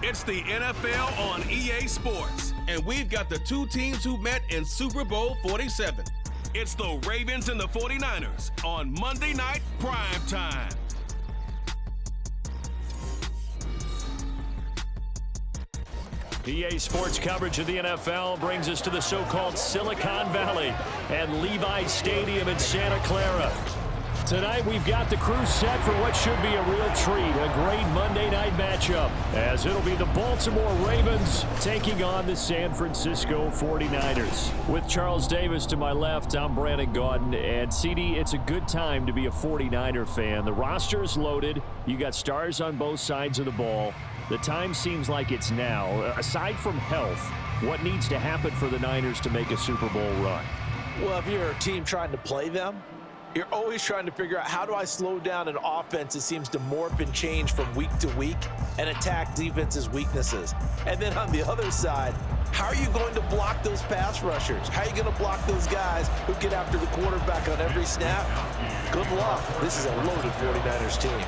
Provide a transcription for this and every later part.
It's the NFL on EA Sports, and we've got the two teams who met in Super Bowl 47. It's the Ravens and the 49ers on Monday Night Prime Time. EA Sports coverage of the NFL brings us to the so-called Silicon Valley and Levi Stadium in Santa Clara. Tonight, we've got the crew set for what should be a real treat, a great Monday night matchup, as it'll be the Baltimore Ravens taking on the San Francisco 49ers. With Charles Davis to my left, I'm Brandon Gaudin, and CD, it's a good time to be a 49er fan. The roster is loaded. You got stars on both sides of the ball. The time seems like it's now. Aside from health, what needs to happen for the Niners to make a Super Bowl run? Well, if you're a team trying to play them, you're always trying to figure out, how do I slow down an offense that seems to morph and change from week to week and attack defense's weaknesses? And then on the other side, how are you going to block those pass rushers? How are you going to block those guys who get after the quarterback on every snap? Good luck. This is a loaded 49ers team.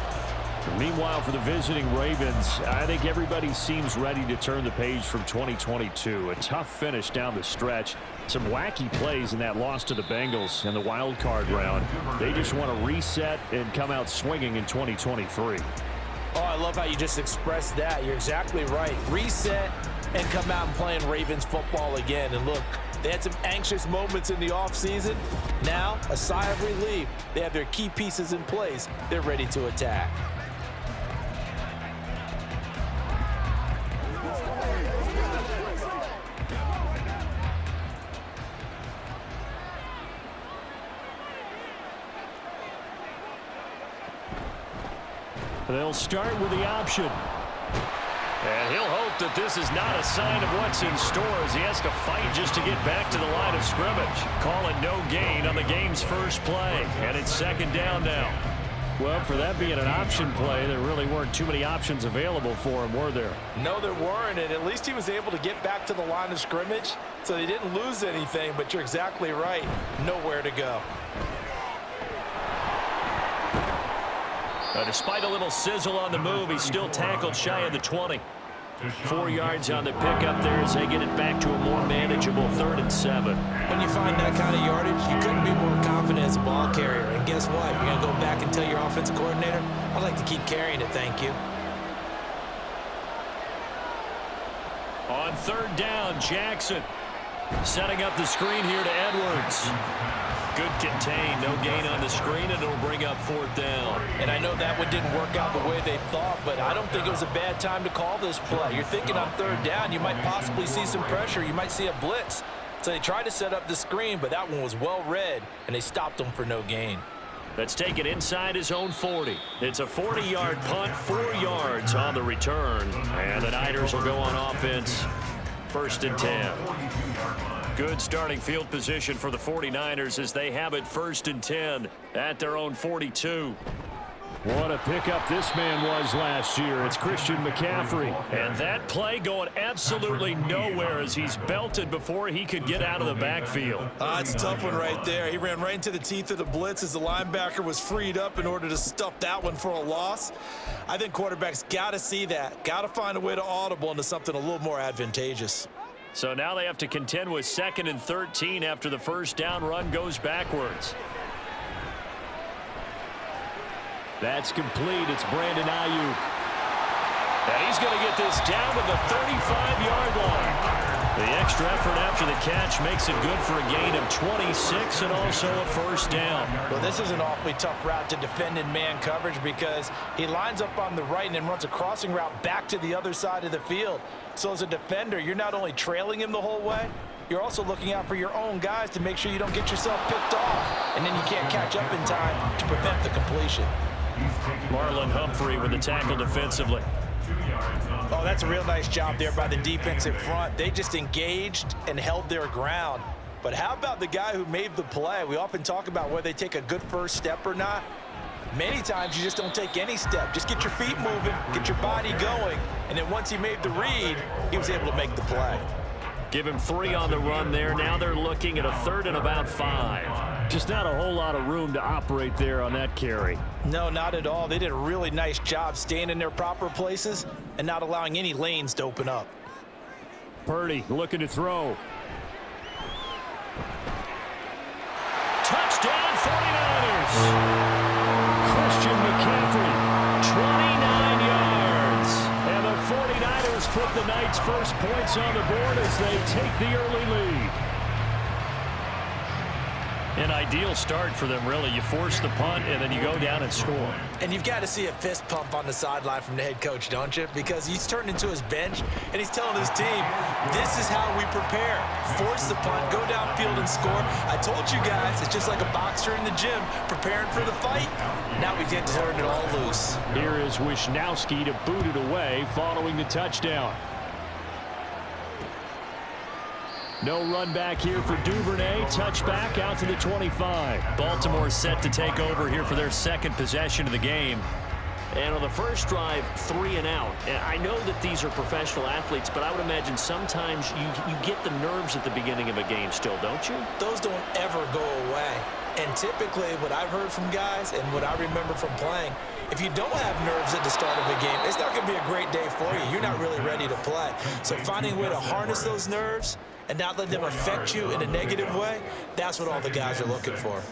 Meanwhile, for the visiting Ravens, I think everybody seems ready to turn the page from 2022. A tough finish down the stretch. Some wacky plays in that loss to the Bengals in the wild card round. They just want to reset and come out swinging in 2023. Oh, I love how you just expressed that. You're exactly right. Reset and come out and playing Ravens football again. And look, they had some anxious moments in the offseason. Now, a sigh of relief. They have their key pieces in place. They're ready to attack. They'll start with the option. And he'll hope that this is not a sign of what's in store as he has to fight just to get back to the line of scrimmage. Call it no gain on the game's first play. And it's second down now. Well, for that being an option play, there really weren't too many options available for him, were there? No, there weren't, and at least he was able to get back to the line of scrimmage, so they didn't lose anything, but you're exactly right. Nowhere to go. Despite a little sizzle on the move, he's still tackled shy of the 20. 4 yards on the pickup there as they get it back to a more manageable 3rd and 7. When you find that kind of yardage, you couldn't be more confident as a ball carrier. And guess what? You're going to go back and tell your offensive coordinator, I'd like to keep carrying it, thank you. On 3rd down, Jackson setting up the screen here to Edwards. Good contain, no gain on the screen, and it'll bring up 4th down. And I know that one didn't work out the way they thought, but I don't think it was a bad time to call this play. You're thinking on 3rd down, you might possibly see some pressure. You might see a blitz. So they tried to set up the screen, but that one was well read, and they stopped them for no gain. Let's take it inside his own 40. It's a 40-yard punt, 4 yards on the return. And the Niners will go on offense, 1st and 10. Good starting field position for the 49ers as they have it 1st and 10 at their own 42. What a pickup this man was last year. It's Christian McCaffrey. And that play going absolutely nowhere as he's belted before he could get out of the backfield. It's a tough one right there. He ran right into the teeth of the blitz as the linebacker was freed up in order to stuff that one for a loss. I think quarterbacks got to see that. Got to find a way to audible into something a little more advantageous. So now they have to contend with 2nd and 13 after the 1st down run goes backwards. That's complete. It's Brandon Ayuk. And he's going to get this down to the 35-yard line. The extra effort after the catch makes it good for a gain of 26 and also a 1st down. Well, this is an awfully tough route to defend in man coverage because he lines up on the right and then runs a crossing route back to the other side of the field. So as a defender, you're not only trailing him the whole way, you're also looking out for your own guys to make sure you don't get yourself picked off. And then you can't catch up in time to prevent the completion. Marlon Humphrey with the tackle defensively. Oh, that's a real nice job there by the defensive front. They just engaged and held their ground. But how about the guy who made the play? We often talk about whether they take a good first step or not. Many times you just don't take any step. Just get your feet moving, get your body going, and then once he made the read, he was able to make the play. Give him 3 on the run there. Now they're looking at a 3rd and about 5. Just not a whole lot of room to operate there on that carry. No, not at all. They did a really nice job staying in their proper places and not allowing any lanes to open up. Purdy looking to throw. Touchdown 49ers. Christian McCaffrey, 29 yards. And the 49ers put the Knights' first points on the board as they take the early lead. An ideal start for them, really. You force the punt, and then you go down and score. And you've got to see a fist pump on the sideline from the head coach, don't you? Because he's turned into his bench, and he's telling his team, this is how we prepare. Force the punt, go downfield and score. I told you guys, it's just like a boxer in the gym preparing for the fight. Now we get to turn it all loose. Here is Wisnowski to boot it away following the touchdown. No run back here for Duvernay. Touchback out to the 25. Baltimore set to take over here for their second possession of the game. And on the first drive, 3 and out. And I know that these are professional athletes, but I would imagine sometimes you get the nerves at the beginning of a game still, don't you? Those don't ever go away. And typically what I've heard from guys and what I remember from playing, if you don't have nerves at the start of a game, it's not going to be a great day for you. You're not really ready to play. So finding a way to harness those nerves and not let them affect you in a negative way, that's what all the guys are looking for.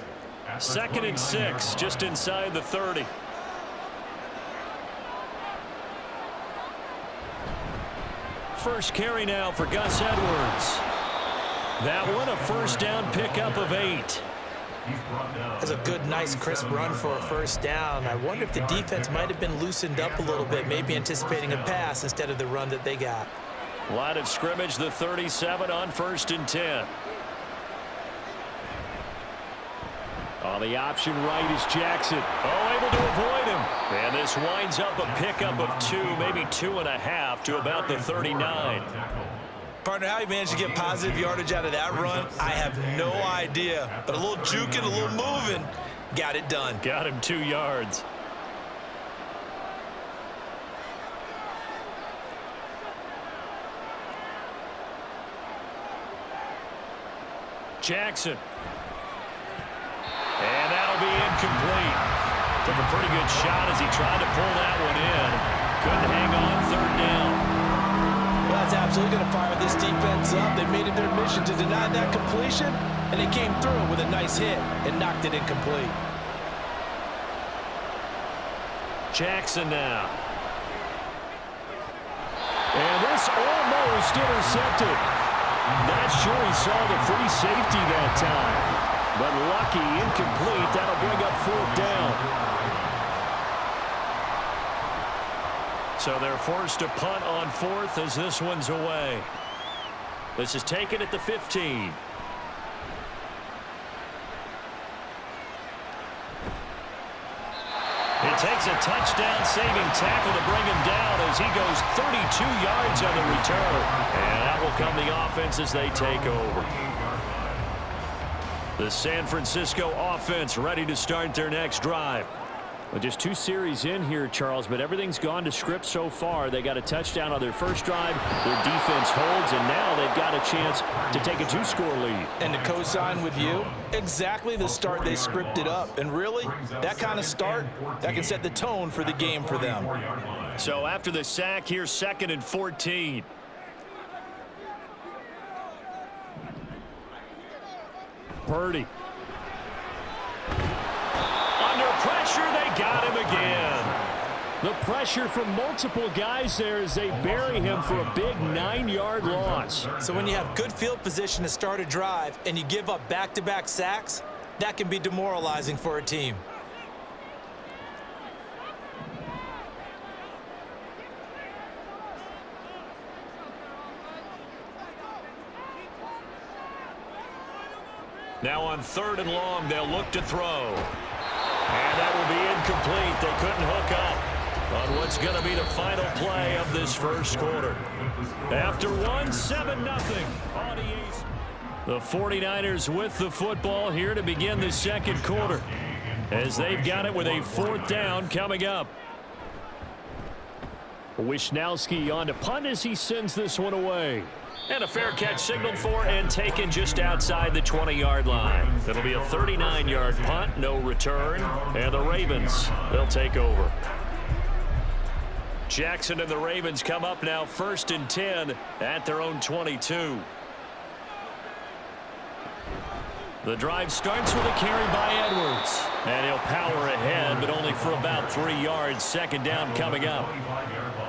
2nd and 6, just inside the 30. First carry now for Gus Edwards. That one a first down pickup of 8. That's a good, nice, crisp run for a first down. I wonder if the defense might have been loosened up a little bit, maybe anticipating a pass instead of the run that they got. Line of scrimmage, the 37 on 1st and 10. On the option right is Jackson. Oh, able to avoid him. And this winds up a pickup of 2, maybe 2.5 to about the 39. Partner, how he managed to get positive yardage out of that run, I have no idea. But a little juking, a little moving, got it done. Got him 2 yards. Jackson. And that'll be incomplete. Took a pretty good shot as he tried to pull that one in. Couldn't hang on 3rd down. Well, that's absolutely going to fire this defense up. They made it their mission to deny that completion, and they came through with a nice hit and knocked it incomplete. Jackson now. And this almost intercepted. Not sure he saw the free safety that time. But lucky, incomplete. That'll bring up 4th down. So they're forced to punt on 4th as this one's away. This is taken at the 15. It takes a touchdown-saving tackle to bring him down as he goes 32 yards on the return. And that will come the offense as they take over. The San Francisco offense ready to start their next drive. Well, just 2 series in here, Charles, but everything's gone to script so far. They got a touchdown on their first drive. Their defense holds, and now they've got a chance to take a 2-score lead. And to co-sign with you, exactly the start they scripted up. And really, that kind of start, that can set the tone for the game for them. So after the sack, here's 2nd and 14. Purdy. Under pressure, they got him again. The pressure from multiple guys there as they bury him for a big 9-yard loss. So when you have good field position to start a drive and you give up back-to-back sacks, that can be demoralizing for a team. Now on 3rd and long, they'll look to throw. And that will be incomplete. They couldn't hook up on what's going to be the final play of this first quarter. After 7-0 on EA. The 49ers with the football here to begin the second quarter as they've got it with a 4th down coming up. Wisnowski on to punt as he sends this one away. And a fair catch signaled for and taken just outside the 20-yard line. It'll be a 39-yard punt, no return. And the Ravens, they'll take over. Jackson and the Ravens come up now 1st and 10 at their own 22. The drive starts with a carry by Edwards. And he'll power ahead, but only for about 3 yards. 2nd down coming up.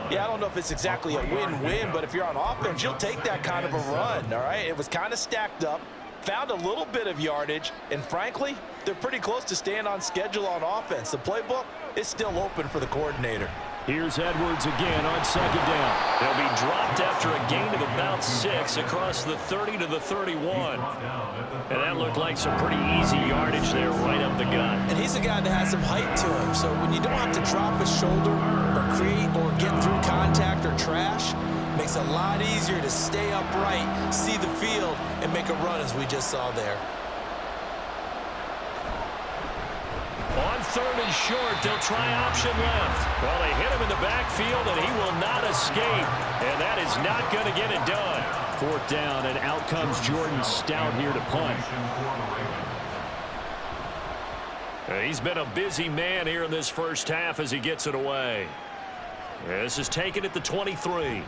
Yeah, I don't know if it's exactly a win-win, but if you're on offense, you'll take that kind of a run, all right? It was kind of stacked up, found a little bit of yardage, and frankly, they're pretty close to staying on schedule on offense. The playbook is still open for the coordinator. Here's Edwards again on 2nd down. They'll be dropped after a gain of about 6 across the 30 to the 31. And that looked like some pretty easy yardage there right up the gut. And he's a guy that has some height to him, so when you don't have to drop his shoulder or create or get through contact or trash, it makes it a lot easier to stay upright, see the field, and make a run as we just saw there. On 3rd and short, they'll try option left. Well, they hit him in the backfield, and he will not escape. And that is not going to get it done. 4th down, and out comes Jordan Stout here to punt. He's been a busy man here in this first half as he gets it away. This is taken at the 23.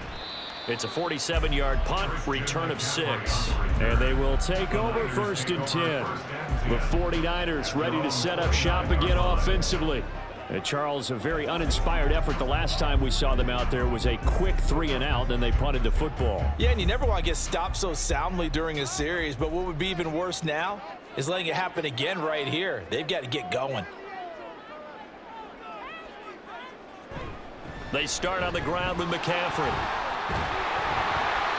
It's a 47-yard punt, return of 6. And they will take over 1st and 10. The 49ers ready to set up shop again offensively. And Charles, a very uninspired effort. The last time we saw them out there was a quick 3-and-out, then they punted the football. Yeah, and you never want to get stopped so soundly during a series, but what would be even worse now is letting it happen again right here. They've got to get going. They start on the ground with McCaffrey.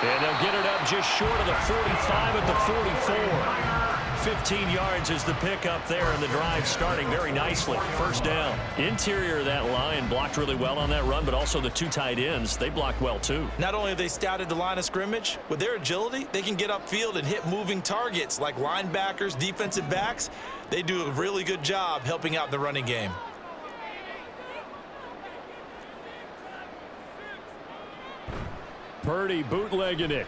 And they'll get it up just short of the 45 at the 44. 15 yards is the pickup there, and the drive starting very nicely. 1st down. Interior of that line blocked really well on that run, but also the 2 tight ends, they blocked well too. Not only have they scouted the line of scrimmage, with their agility, they can get upfield and hit moving targets like linebackers, defensive backs. They do a really good job helping out the running game. Purdy bootlegging it.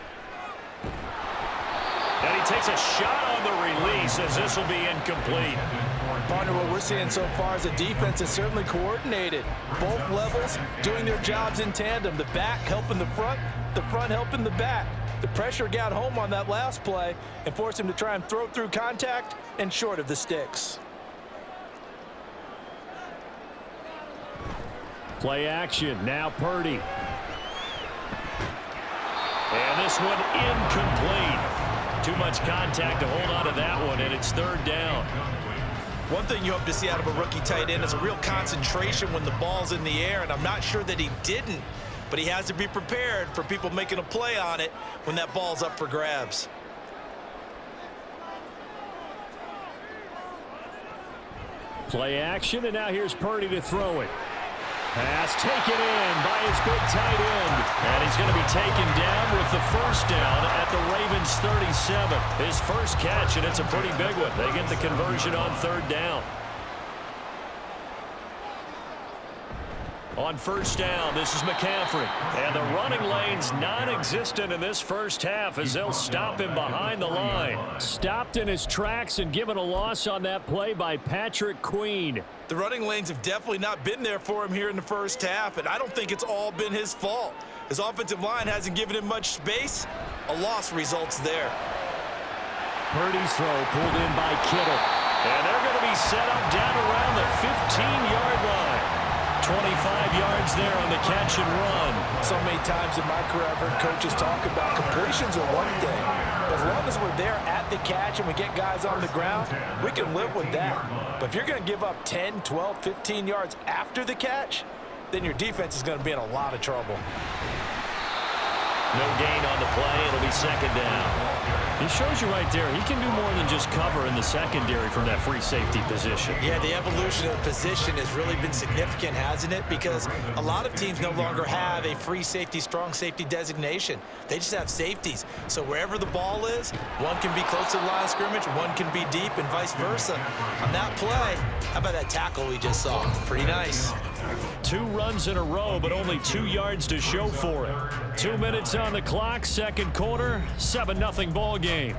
And he takes a shot on the release as this will be incomplete. Partner, what we're seeing so far is a defense is certainly coordinated. Both levels doing their jobs in tandem. The back helping the front helping the back. The pressure got home on that last play and forced him to try and throw through contact and short of the sticks. Play action. Now Purdy. And this one incomplete. Too much contact to hold on to that one, and it's 3rd down. One thing you hope to see out of a rookie tight end is a real concentration when the ball's in the air, and I'm not sure that he didn't, but he has to be prepared for people making a play on it when that ball's up for grabs. Play action, and now here's Purdy to throw it. Pass taken in by his big tight end. And he's going to be taken down with the 1st down at the Ravens 37. His first catch, and it's a pretty big one. They get the conversion on 3rd down. On 1st down, this is McCaffrey. And the running lane's non-existent in this first half as they'll stop him behind the line. Stopped in his tracks and given a loss on that play by Patrick Queen. The running lanes have definitely not been there for him here in the first half, and I don't think it's all been his fault. His offensive line hasn't given him much space. A loss results there. Purdy's throw pulled in by Kittle. And they're going to be set up down around the 15-yard line. 25 yards there on the catch and run. So many times in my career I've heard coaches talk about completions are one thing. As long as we're there at the catch and we get guys on the ground, we can live with that. But if you're going to give up 10, 12, 15 yards after the catch, then your defense is going to be in a lot of trouble. No gain on the play. It'll be 2nd down. He shows you right there, he can do more than just cover in the secondary from that free safety position. Yeah, the evolution of the position has really been significant, hasn't it? Because a lot of teams no longer have a free safety, strong safety designation. They just have safeties. So wherever the ball is, one can be close to the line of scrimmage, one can be deep, and vice versa. On that play, how about that tackle we just saw? Pretty nice. 2 runs in a row, but only 2 yards to show for it. 2 minutes on the clock, second quarter, 7-0 ball game.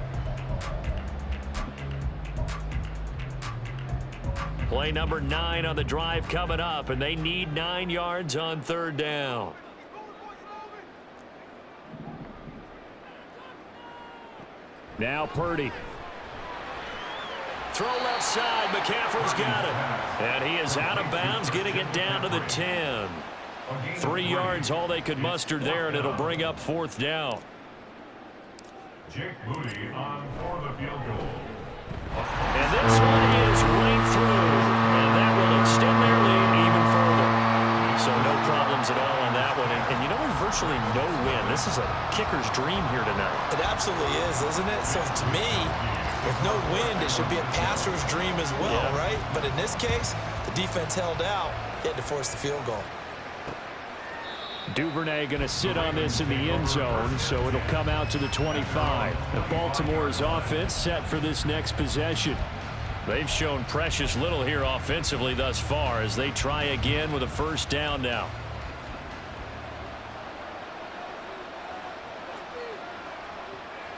Play number 9 on the drive coming up, and they need 9 yards on third down. Now Purdy. Throw left side. McCaffrey's got it. And he is out of bounds, getting it down to the 10. 3 yards, all they could muster there, and it'll bring up fourth down. Jake Moody on for the field goal. And this one is right through. And that will extend their lead even further. So no problems at all on that one. And you know, there's virtually no win. This is a kicker's dream here tonight. It absolutely is, isn't it? So to me, with no wind, it should be a passer's dream as well, right? But in this case, the defense held out. They had to force the field goal. Duvernay going to sit on this in the end zone, so it'll come out to the 25. The Baltimore's offense set for this next possession. They've shown precious little here offensively thus far as they try again with a first down now.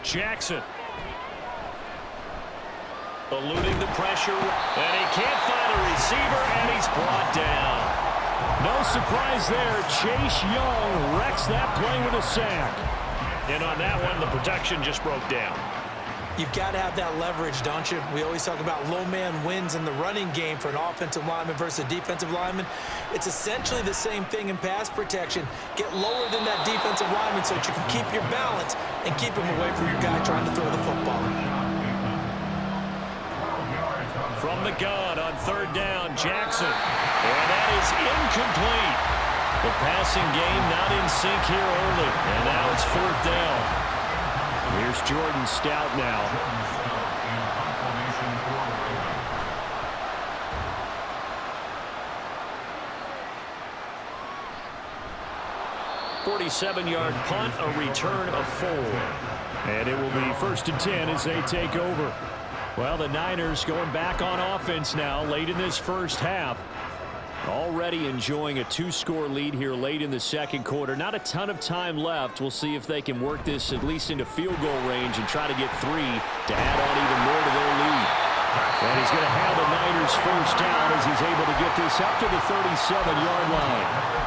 Jackson. Eluding the pressure, and he can't find a receiver, and he's brought down. No surprise there. Chase Young wrecks that play with a sack. And on that one, the protection just broke down. You've got to have that leverage, don't you? We always talk about low man wins in the running game for an offensive lineman versus a defensive lineman. It's essentially the same thing in pass protection. Get lower than that defensive lineman so that you can keep your balance and keep him away from your guy trying to throw the football. From the gun on third down, Jackson. And that is incomplete. The passing game not in sync here early. And now it's fourth down. Here's Jordan Stout now. 47-yard punt, a return of 4. And it will be 1st and 10 as they take over. Well, the Niners going back on offense now late in this first half. Already enjoying a 2-score lead here late in the second quarter. Not a ton of time left. We'll see if they can work this at least into field goal range and try to get 3 to add on even more to their lead. And he's going to have the Niners first down as he's able to get this up to the 37-yard line.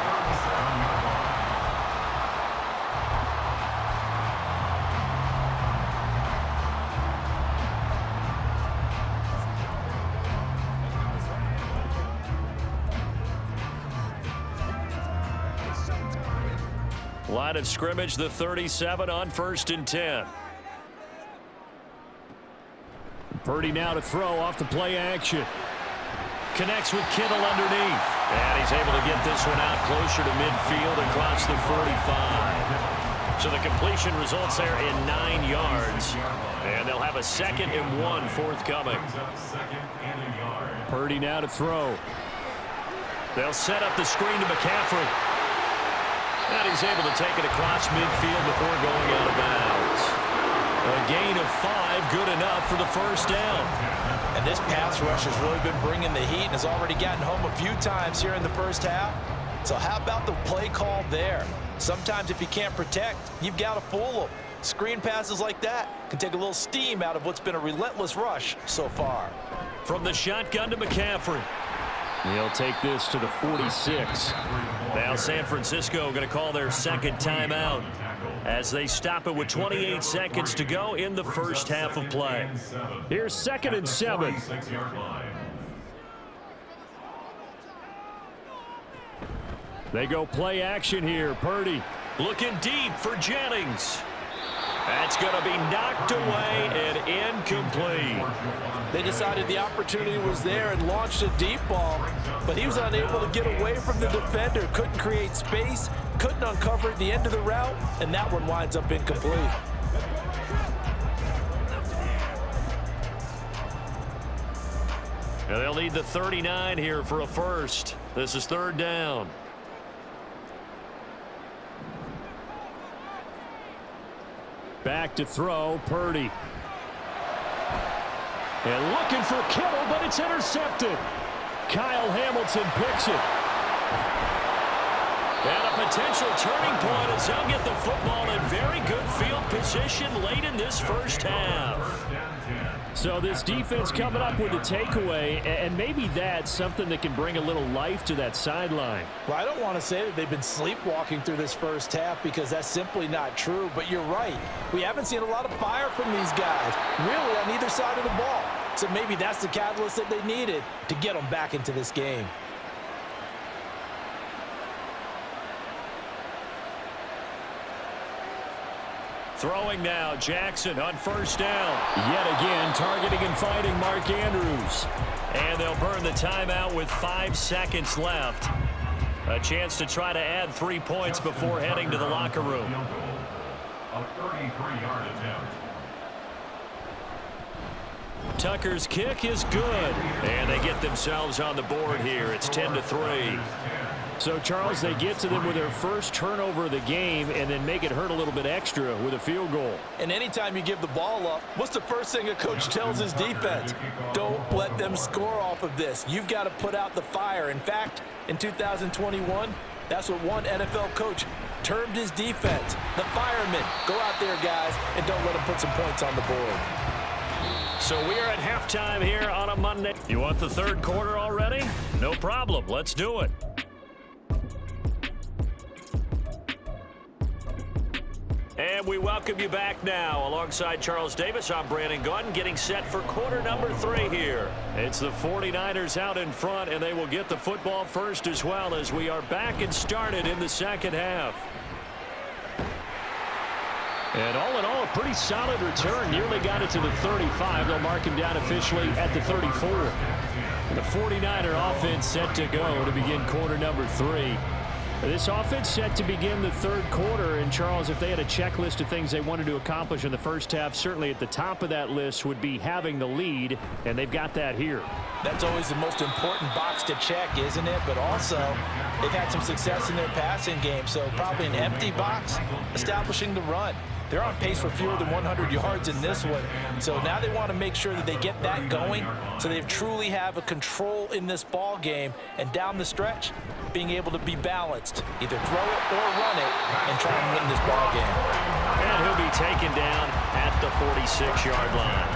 Line of scrimmage, the 37 on 1st and 10. Purdy now to throw off the play action. Connects with Kittle underneath. And he's able to get this one out closer to midfield across the 45. So the completion results there in 9 yards. And they'll have a 2nd and 1 forthcoming. Purdy now to throw. They'll set up the screen to McCaffrey. And he's able to take it across midfield before going out of bounds. A gain of 5, good enough for the first down. And this pass rush has really been bringing the heat and has already gotten home a few times here in the first half. So how about the play call there? Sometimes if you can't protect, you've got to fool them. Screen passes like that can take a little steam out of what's been a relentless rush so far. From the shotgun to McCaffrey. He'll take this to the 46. Now San Francisco going to call their 2nd timeout as they stop it with 28 seconds to go in the first half of play. Here's 2nd and 7. They go play action here. Purdy looking deep for Jennings. That's going to be knocked away and incomplete. They decided the opportunity was there and launched a deep ball, but he was unable to get away from the defender, couldn't create space, couldn't uncover at the end of the route, and that one winds up incomplete. And they'll need the 39 here for a first. This is 3rd down. Back to throw, Purdy. And looking for Kittle, but it's intercepted. Kyle Hamilton picks it. And a potential turning point as they'll get the football in very good field position late in this first half. So this defense coming up with a takeaway, and maybe that's something that can bring a little life to that sideline. Well, I don't want to say that they've been sleepwalking through this first half because that's simply not true, but you're right. We haven't seen a lot of fire from these guys, really, on either side of the ball. So maybe that's the catalyst that they needed to get them back into this game. Throwing now, Jackson on first down. Yet again, targeting and fighting Mark Andrews. And they'll burn the timeout with 5 seconds left. A chance to try to add 3 points before heading to the locker room. A 33-yard attempt. Tucker's kick is good. And they get themselves on the board here. It's 10-3. So, Charles, they get to them with their first turnover of the game and then make it hurt a little bit extra with a field goal. And anytime you give the ball up, what's the first thing a coach tells his defense? Don't let them score off of this. You've got to put out the fire. In fact, in 2021, that's what one NFL coach termed his defense. The firemen. Go out there, guys, and don't let them put some points on the board. So we are at halftime here on a Monday. You want the third quarter already? No problem. Let's do it. And we welcome you back now. Alongside Charles Davis, I'm Brandon Gunn, getting set for quarter number 3 here. It's the 49ers out in front, and they will get the football first as well as we are back and started in the second half. And all in all, a pretty solid return. Nearly got it to the 35. They'll mark him down officially at the 34. The 49er offense set to go to begin quarter number 3. This offense set to begin the third quarter, and Charles, if they had a checklist of things they wanted to accomplish in the first half, certainly at the top of that list would be having the lead, and they've got that here. That's always the most important box to check, isn't it? But also, they've had some success in their passing game, so probably an empty box, establishing the run. They're on pace for fewer than 100 yards in this one. So now they want to make sure that they get that going so they truly have a control in this ball game. And down the stretch, being able to be balanced. Either throw it or run it and try and win this ball game. And he'll be taken down at the 46-yard line.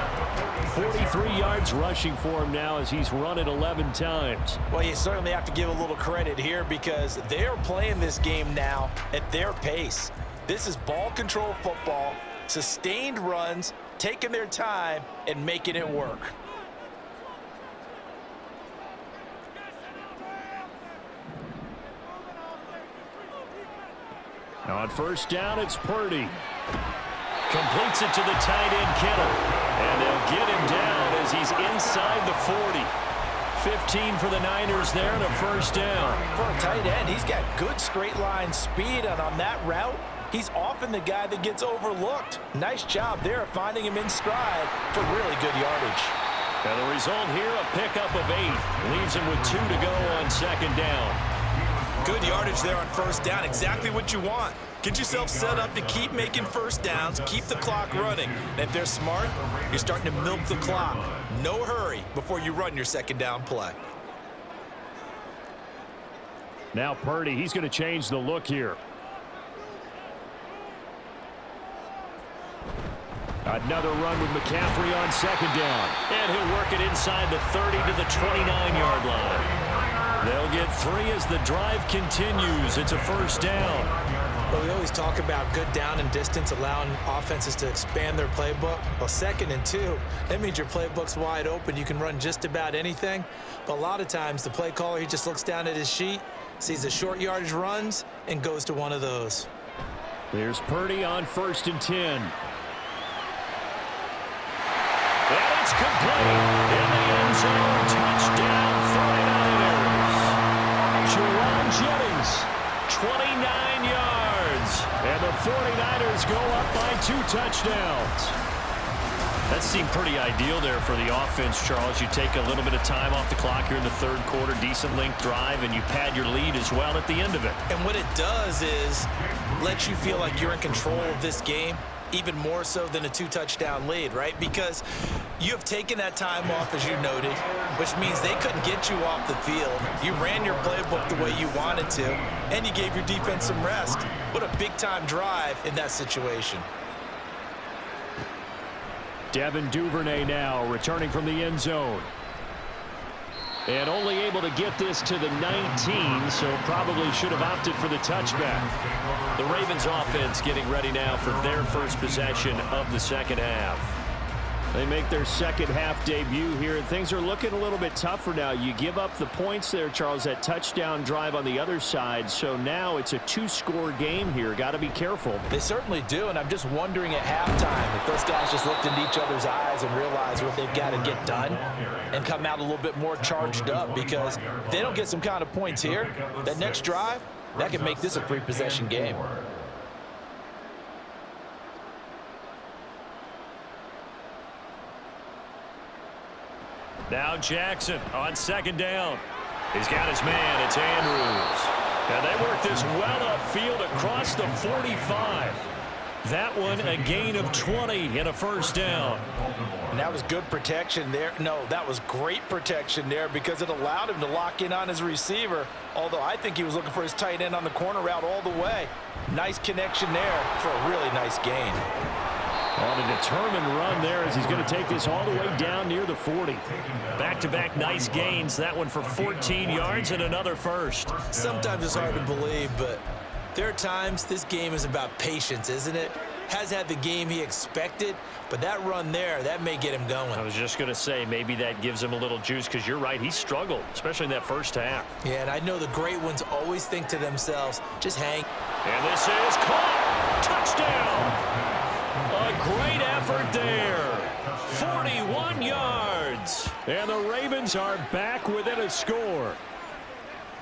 43 yards rushing for him now as he's run it 11 times. Well, you certainly have to give a little credit here because they're playing this game now at their pace. This is ball control football, sustained runs, taking their time, and making it work. Now on first down, it's Purdy. Completes it to the tight end, Kittle. And they'll get him down as he's inside the 40. 15 for the Niners there and a first down. For a tight end, he's got good straight line speed, and on that route, he's often the guy that gets overlooked. Nice job there of finding him in stride for really good yardage. And the result here, a pickup of 8. Leaves him with 2 to go on second down. Good yardage there on first down. Exactly what you want. Get yourself set up to keep making first downs, keep the clock running. And if they're smart, you're starting to milk the clock. No hurry before you run your second down play. Now Purdy, he's going to change the look here. Another run with McCaffrey on second down. And he'll work it inside the 30 to the 29-yard line. They'll get 3 as the drive continues. It's a first down. Well, we always talk about good down and distance, allowing offenses to expand their playbook. Well, 2nd and 2, that means your playbook's wide open. You can run just about anything. But a lot of times, the play caller, he just looks down at his sheet, sees the short yardage runs, and goes to one of those. There's Purdy on 1st and 10. And it's complete. In the end zone, touchdown 49ers. Jerome Jennings, 29 yards. And the 49ers go up by 2 touchdowns. That seemed pretty ideal there for the offense, Charles. You take a little bit of time off the clock here in the third quarter, decent length drive, and you pad your lead as well at the end of it. And what it does is let you feel like you're in control of this game, even more so than a 2-touchdown lead, right? Because You have taken that time off, as you noted, which means they couldn't get you off the field. You ran your playbook the way you wanted to, and you gave your defense some rest. What a big-time drive in that situation. Devin Duvernay now returning from the end zone. And only able to get this to the 19, so probably should have opted for the touchback. The Ravens offense getting ready now for their first possession of the second half. They make their second half debut here, and things are looking a little bit tougher now. You give up the points there, Charles, that touchdown drive on the other side. So now it's a two-score game here. Got to be careful. They certainly do, and I'm just wondering at halftime if those guys just looked into each other's eyes and realized what they've got to get done and come out a little bit more charged up, because if they don't get some kind of points here, that next drive, that can make this a three-possession game. Now Jackson on second down. He's got his man. It's Andrews. And they work this well upfield across the 45. That one a gain of 20 and a first down. And that was good protection there. No, that was great protection there because it allowed him to lock in on his receiver, although I think he was looking for his tight end on the corner route all the way. Nice connection there for a really nice gain. On a determined run there as he's going to take this all the way down near the 40. Back-to-back nice gains. That one for 14 yards and another first. Sometimes it's hard to believe, but there are times this game is about patience, isn't it? Has had the game he expected, but that run there, that may get him going. I was just going to say, maybe that gives him a little juice, because you're right, he struggled, especially in that first half. Yeah, and I know the great ones always think to themselves, just hang. And this is caught. Touchdown. A great effort there. 41 yards. And the Ravens are back within a score.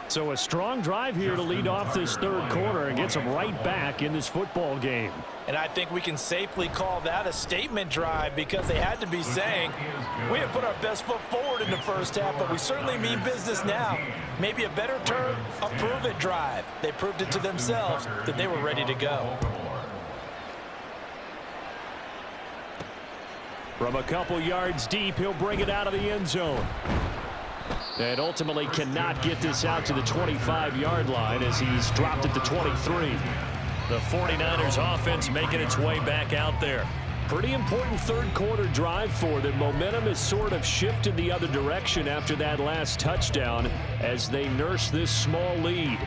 So a strong drive here to lead off this third quarter and gets them right back in this football game. And I think we can safely call that a statement drive, because they had to be saying, we have put our best foot forward in the first half, but we certainly mean business now. Maybe a better term, a prove-it drive. They proved it to themselves that they were ready to go. From a couple yards deep, he'll bring it out of the end zone. And ultimately cannot get this out to the 25-yard line as he's dropped it to 23. The 49ers offense making its way back out there. Pretty important third quarter drive for them. Momentum has sort of shifted the other direction after that last touchdown as they nurse this small lead.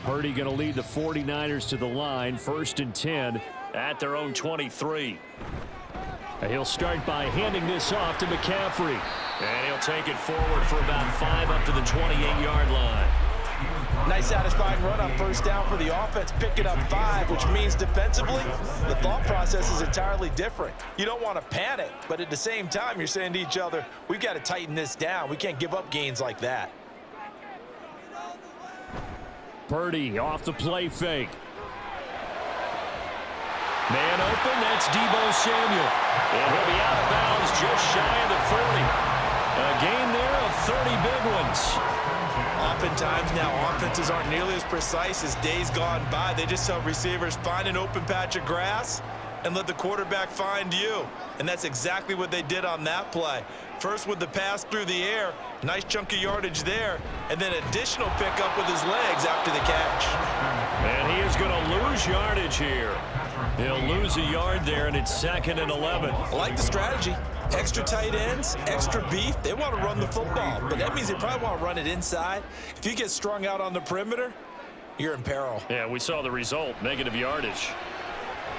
Purdy going to lead the 49ers to the line, 1st and 10 at their own 23. And he'll start by handing this off to McCaffrey. And he'll take it forward for about 5 up to the 28-yard line. Nice satisfying run on first down for the offense, picking up 5, which means defensively, the thought process is entirely different. You don't want to panic, but at the same time, you're saying to each other, we've got to tighten this down. We can't give up gains like that. Purdy off the play fake. Man open, that's Deebo Samuel. And he'll be out of bounds just shy of the 40. A gain there of 30 big ones. Oftentimes now, offenses aren't nearly as precise as days gone by. They just tell receivers, find an open patch of grass and let the quarterback find you. And that's exactly what they did on that play. First with the pass through the air, nice chunk of yardage there, and then additional pickup with his legs after the catch. And he is going to lose yardage here. He'll lose a yard there, and it's 2nd and 11. I like the strategy. Extra tight ends, extra beef. They want to run the football, but that means they probably want to run it inside. If you get strung out on the perimeter, you're in peril. Yeah, we saw the result, negative yardage.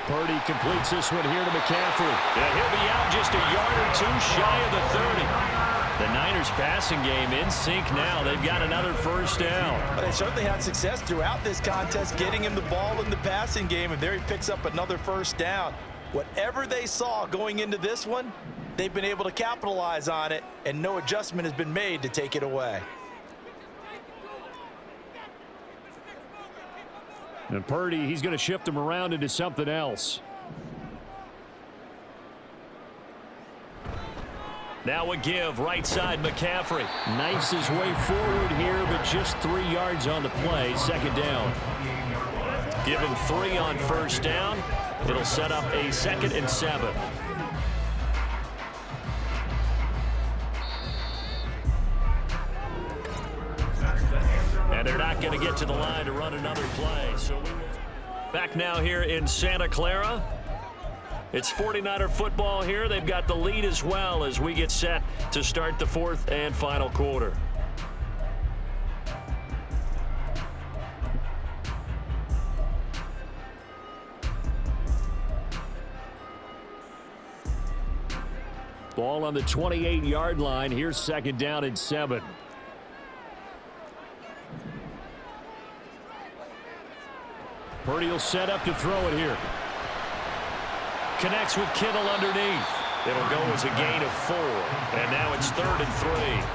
Purdy completes this one here to McCaffrey. Yeah, he'll be out just a yard or two shy of the 30. The Niners passing game in sync now. They've got another first down. But they certainly had success throughout this contest getting him the ball in the passing game, and there he picks up another first down. Whatever they saw going into this one, they've been able to capitalize on it, and no adjustment has been made to take it away. And Purdy, he's going to shift him around into something else. Now a give, right side McCaffrey. Knifes his way forward here, but just 3 yards on the play, 2nd down. Give him 3 on first down. It'll set up a 2nd and 7. not going to get to the line to run another play. So back now here in Santa Clara. It's 49er football here. They've got the lead as well as we get set to start the fourth and final quarter. Ball on the 28-yard line. Here's second down and 7. Purdy will set up to throw it here. Connects with Kittle underneath. It'll go as a gain of 4. And now it's 3rd and 3.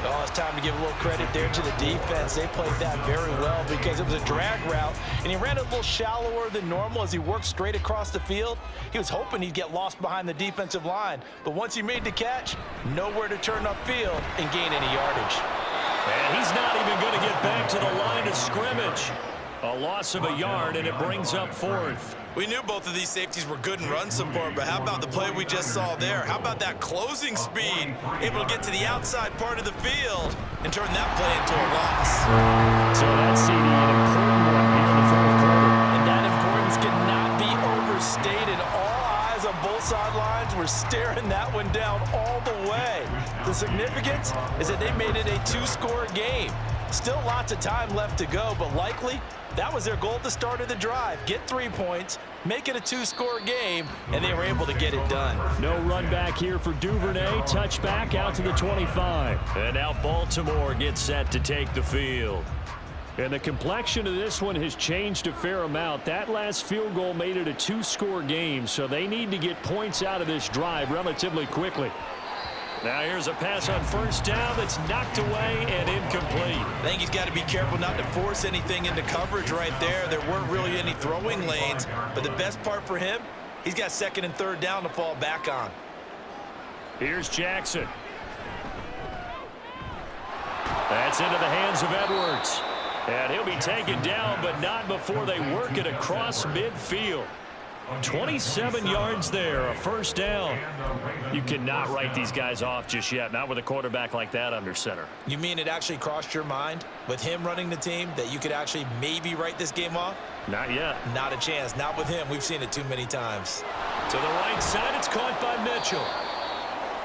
Oh, it's time to give a little credit there to the defense. They played that very well because it was a drag route, and he ran a little shallower than normal as he worked straight across the field. He was hoping he'd get lost behind the defensive line, but once he made the catch, nowhere to turn upfield and gain any yardage. And he's not even going to get back to the line of scrimmage. A loss of a yard, and it brings up 4th. We knew both of these safeties were good in run support, but how about the play we just saw there? How about that closing speed? Able to get to the outside part of the field and turn that play into a loss. So that's CD, an important one here in the fourth quarter. And that importance cannot be overstated. All eyes on both sidelines were staring that one down all the way. The significance is that they made it a 2-score game. Still lots of time left to go, but likely that was their goal at the start of the drive. Get 3 points, make it a 2-score game, and they were able to get it done. No run back here for Duvernay. Touchback out to the 25. And now Baltimore gets set to take the field. And the complexion of this one has changed a fair amount. That last field goal made it a 2-score game, so they need to get points out of this drive relatively quickly. Now here's a pass on first down that's knocked away and incomplete. I think he's got to be careful not to force anything into coverage right there. There weren't really any throwing lanes, but the best part for him, he's got 2nd and 3rd down to fall back on. Here's Jackson. That's into the hands of Edwards. And he'll be taken down, but not before they work it across midfield. 27 yards there, a first down. You cannot write these guys off just yet, not with a quarterback like that under center. You mean it actually crossed your mind with him running the team that you could actually maybe write this game off? Not yet. Not a chance. Not with him. We've seen it too many times. To the right side, it's caught by Mitchell.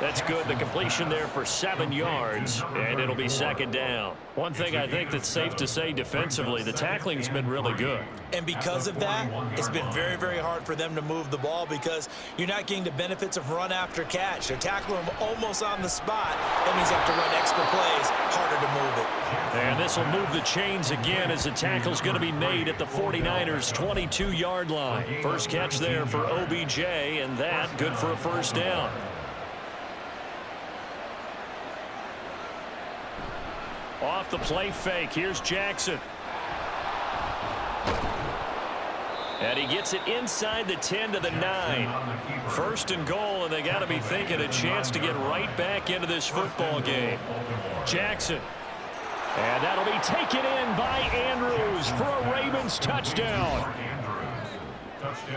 That's good. The completion there for 7 yards, and it'll be second down. One thing I think that's safe to say defensively, the tackling's been really good. And because of that, it's been very, very hard for them to move the ball because you're not getting the benefits of run after catch. They're tackling them almost on the spot. That means you have to run extra plays, harder to move it. And this will move the chains again as the tackle's going to be made at the 49ers' 22-yard line. First catch there for OBJ, and that good for a first down. Off the play fake, here's Jackson. And he gets it inside the 10 to the 9. First and goal, and they got to be thinking a chance to get right back into this football game. Jackson. And that'll be taken in by Andrews for a Ravens touchdown.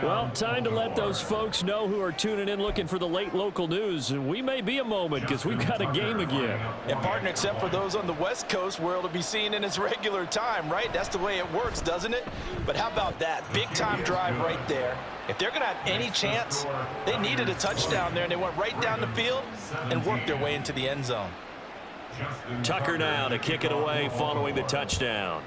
Well, time to let those folks know who are tuning in looking for the late local news. And we may be a moment because we've got a game again. And partner, except for those on the West Coast where it'll be seen in its regular time, right? That's the way it works, doesn't it? But how about that? Big-time drive right there. If they're going to have any chance, they needed a touchdown there, and they went right down the field and worked their way into the end zone. Tucker now to kick it away following the touchdown.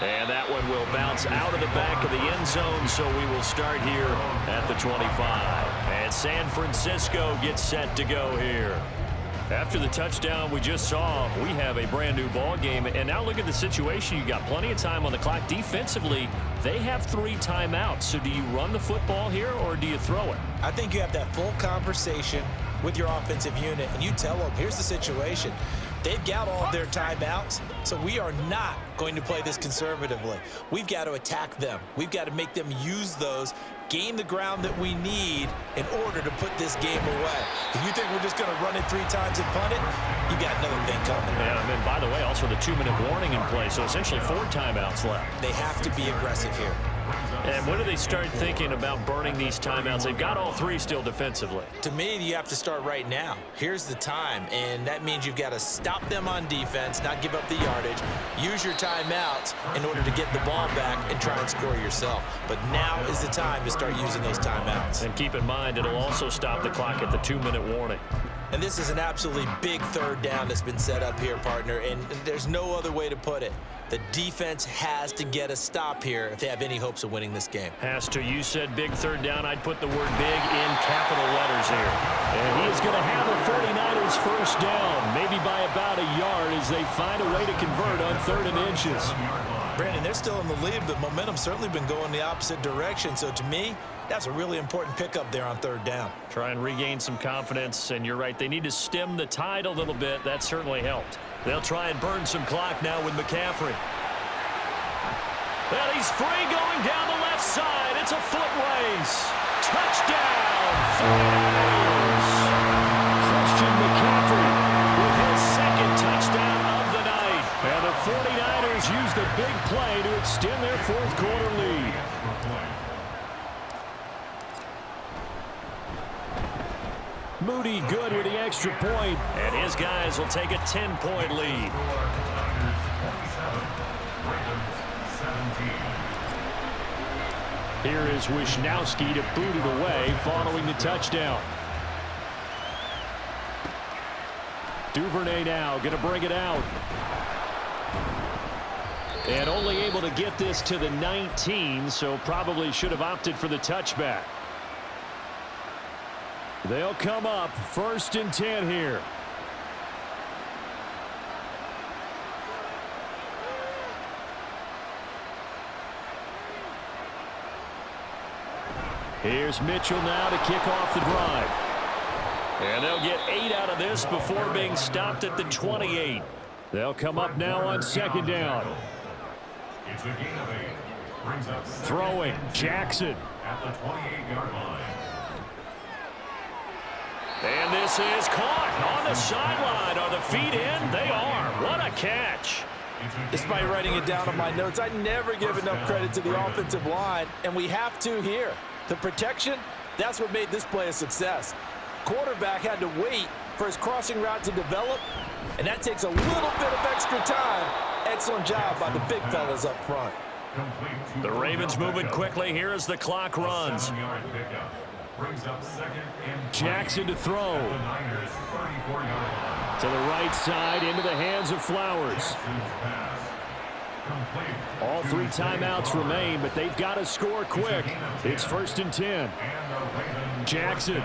And that one will bounce out of the back of the end zone, so we will start here at the 25. And San Francisco gets set to go here. After the touchdown we just saw, we have a brand new ball game. And now look at the situation. You got plenty of time on the clock. Defensively, they have 3 timeouts. So do you run the football here or do you throw it? I think you have that full conversation with your offensive unit, and you tell them, here's the situation. They've got all their timeouts, so we are not going to play this conservatively. We've got to attack them. We've got to make them use those, gain the ground that we need in order to put this game away. If you think we're just going to run it 3 times and punt it, you've got another thing coming. Yeah, and then, by the way, also the 2-minute warning in play, so essentially 4 timeouts left. They have to be aggressive here. And when do they start thinking about burning these timeouts? They've got all three still defensively. To me, you have to start right now. Here's the time, and that means you've got to stop them on defense, not give up the yardage, use your timeouts in order to get the ball back and try and score yourself. But now is the time to start using those timeouts. And keep in mind, it'll also stop the clock at the 2-minute warning. And this is an absolutely big third down that's been set up here, partner, and there's no other way to put it. The defense has to get a stop here if they have any hopes of winning this game. Has to. You said big third down. I'd put the word big in capital letters here. And he is going to have the 49ers first down, maybe by about a yard as they find a way to convert on 3rd and inches. Brandon, they're still in the lead, but momentum's certainly been going the opposite direction. So to me, that's a really important pickup there on 3rd down. Try and regain some confidence, and you're right. They need to stem the tide a little bit. That certainly helped. They'll try and burn some clock now with McCaffrey. Well, he's free going down the left side. It's a foot race. Touchdown, 49ers. Christian McCaffrey with his second touchdown of the night. And the 49ers use the big play to extend their 4th quarter lead. Moody good with the extra point. And his guys will take a 10-point lead. Here is Wisnowski to boot it away following the touchdown. Duvernay now going to bring it out. And only able to get this to the 19, so probably should have opted for the touchback. They'll come up 1st and 10 here. Here's Mitchell now to kick off the drive. And they'll get 8 out of this before being stopped at the 28. They'll come up now on 2nd down. It's a gain of 8. Brings up Throwing, Jackson. at the 28-yard line. And this is caught on the sideline. Are the feet in? They are. What a catch. Despite writing it down on my notes, I never give enough credit to the offensive line, and we have to here. The protection, that's what made this play a success. Quarterback had to wait for his crossing route to develop, and that takes a little bit of extra time. Excellent job by the big fellas up front. The Ravens moving quickly here as the clock runs. Jackson to throw. To the right side, into the hands of Flowers. All 3 timeouts remain, but they've got to score quick. It's 1st and 10. Jackson.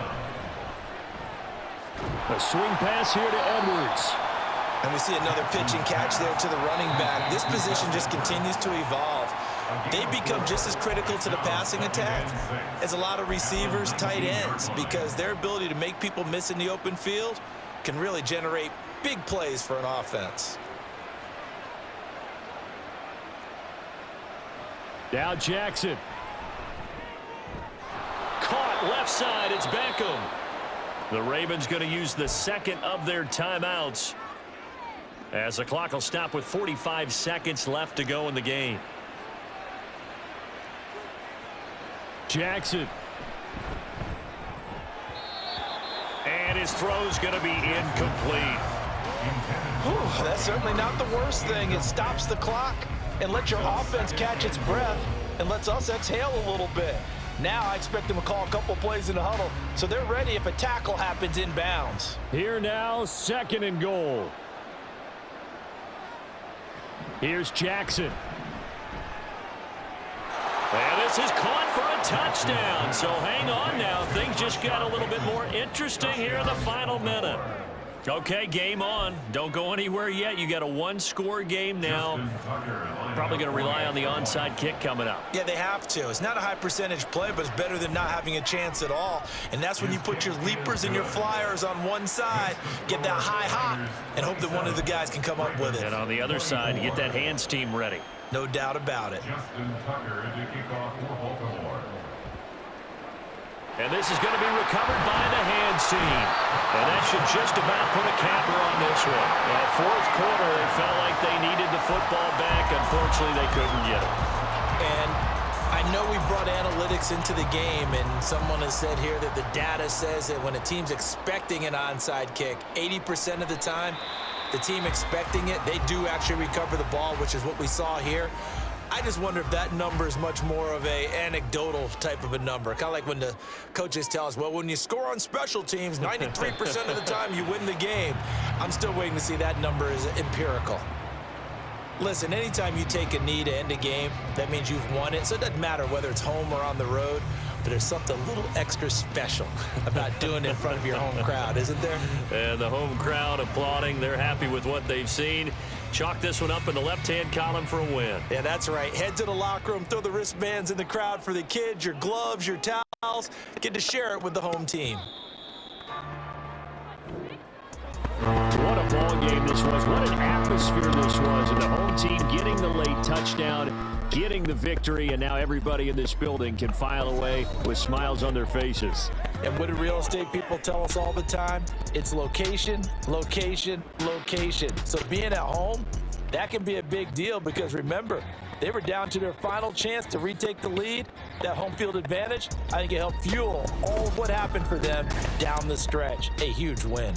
A swing pass here to Edwards. And we see another pitch and catch there to the running back. This position just continues to evolve. They become just as critical to the passing attack as a lot of receivers, tight ends, because their ability to make people miss in the open field can really generate big plays for an offense. Now Jackson. Caught left side. It's Beckham. The Ravens going to use the 2nd of their timeouts as the clock will stop with 45 seconds left to go in the game. Jackson. And his throw's going to be incomplete. Whew, that's certainly not the worst thing. It stops the clock and lets your offense catch its breath and lets us exhale a little bit. Now I expect them to call a couple plays in the huddle so they're ready if a tackle happens inbounds. Here now, 2nd and goal. Here's Jackson. And this is caught for a touchdown. So hang on now. Things just got a little bit more interesting here in the final minute. Okay, game on. Don't go anywhere yet. You got a 1-score game now. Probably going to rely on the onside kick coming up. Yeah, they have to. It's not a high percentage play, but it's better than not having a chance at all. And that's when you put your leapers and your flyers on one side, get that high hop, and hope that one of the guys can come up with it. And on the other side, you get that hands team ready. No doubt about it. Justin Tucker to kick off for Baltimore. And this is going to be recovered by the hands team. And that should just about put a capper on this one. Well, 4th quarter, they felt like they needed the football back. Unfortunately, they couldn't get it. And I know analytics into the game, and someone has said here that the data says that when a team's expecting an onside kick, 80% of the time, the team expecting it, they do actually recover the ball, which is what we saw here. I just wonder if that number is much more of a anecdotal type of a number. Kind of like when the coaches tell us, well, when you score on special teams, 93% of the time you win the game. I'm still waiting to see that number is empirical. Listen, anytime you take a knee to end a game, that means you've won it. So it doesn't matter whether it's home or on the road, but there's something a little extra special about doing it in front of your home crowd, isn't there? And the home crowd applauding. They're happy with what they've seen. Chalk this one up in the left-hand column for a win. Yeah, that's right. Head to the locker room, throw the wristbands in the crowd for the kids, your gloves, your towels. Get to share it with the home team. What a ball game this was. What an atmosphere this was. And the home team getting the late touchdown, getting the victory, and now everybody in this building can file away with smiles on their faces. And what do real estate people tell us all the time? It's location, location, location. So being at home, that can be a big deal because remember, they were down to their final chance to retake the lead. That home field advantage, I think it helped fuel all of what happened for them down the stretch. A huge win.